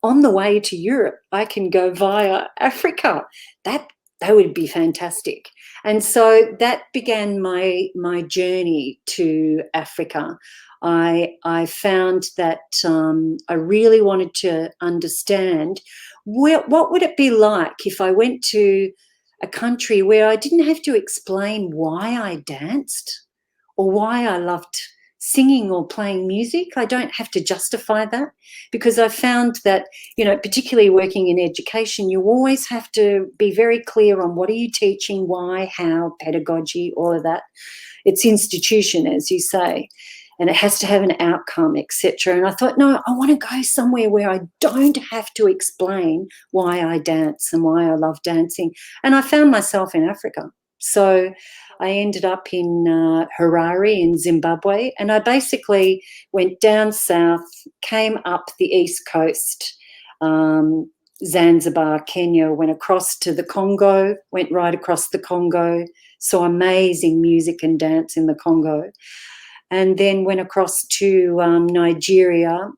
on the way to Europe, I can go via Africa. That would be fantastic. And so that began my journey to Africa. I found that I really wanted to understand what would it be like if I went to a country where I didn't have to explain why I danced or why I loved singing or playing music. I don't have to justify that, because I found that, particularly working in education, you always have to be very clear on what are you teaching, why, how, pedagogy, all of that. It's institution, as you say, and it has to have an outcome, etc. And I thought, no, I want to go somewhere where I don't have to explain why I dance and why I love dancing. And I found myself in Africa. So I ended up in Harare in Zimbabwe, and I basically went down south, came up the east coast, Zanzibar, Kenya, went across to the Congo, went right across the Congo, saw amazing music and dance in the Congo, and then went across to Nigeria,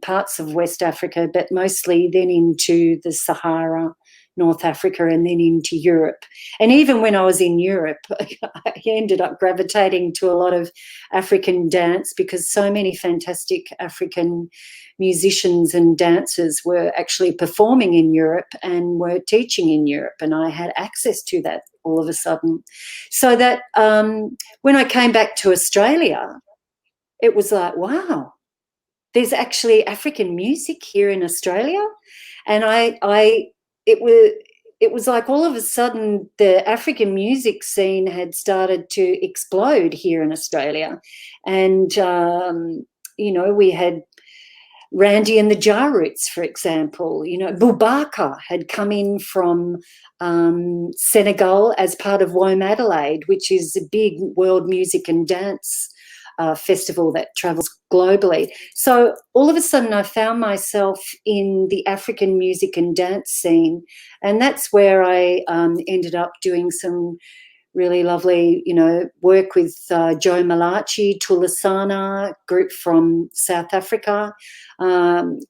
parts of West Africa, but mostly then into the Sahara, North Africa, and then into Europe. And even when I was in Europe, I ended up gravitating to a lot of African dance, because so many fantastic African musicians and dancers were actually performing in Europe and were teaching in Europe, and I had access to that all of a sudden. So that when I came back to Australia, it was like, wow, there's actually African music here in Australia. And it was like all of a sudden the African music scene had started to explode here in Australia. And, we had Randy and the Jarroots, for example. Boubacar had come in from Senegal as part of Womadelaide, which is a big world music and dance festival that travels globally. So all of a sudden I found myself in the African music and dance scene, and that's where I ended up doing some really lovely, work with Joe Malachi, Tulasana group from South Africa.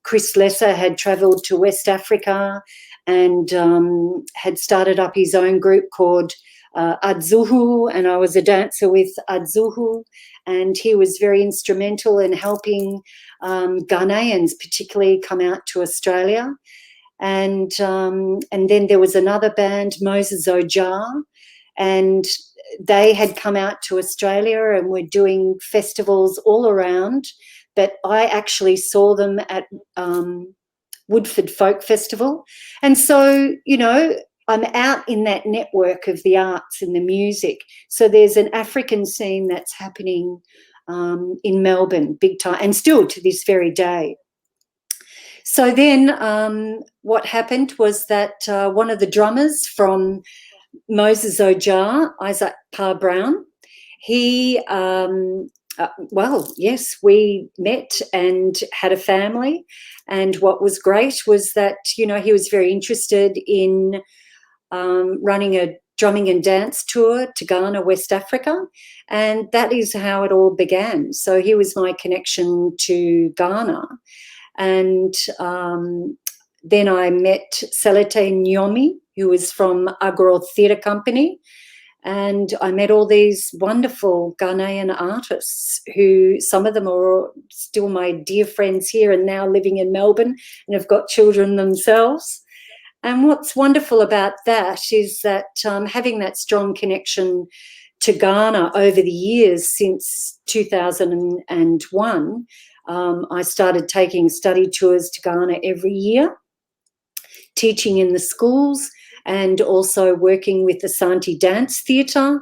Chris Lesser had travelled to West Africa and had started up his own group called Adzuhu, and I was a dancer with Adzuhu, and he was very instrumental in helping Ghanaians particularly come out to Australia. And then there was another band, Moses Ojar, and they had come out to Australia and were doing festivals all around, but I actually saw them at Woodford Folk Festival. And so, I'm out in that network of the arts and the music. So there's an African scene that's happening in Melbourne big time, and still to this very day. So then what happened was that one of the drummers from Moses Ojar, Isaac Parr Brown, he, yes, we met and had a family. And what was great was that, he was very interested in running a drumming and dance tour to Ghana, West Africa, and that is how it all began. So he was my connection to Ghana. And then I met Selete Nyomi, who was from Agro Theatre Company, and I met all these wonderful Ghanaian artists who, some of them are still my dear friends here and now living in Melbourne and have got children themselves. And what's wonderful about that is that having that strong connection to Ghana over the years since 2001, I started taking study tours to Ghana every year, teaching in the schools and also working with the Asante Dance Theatre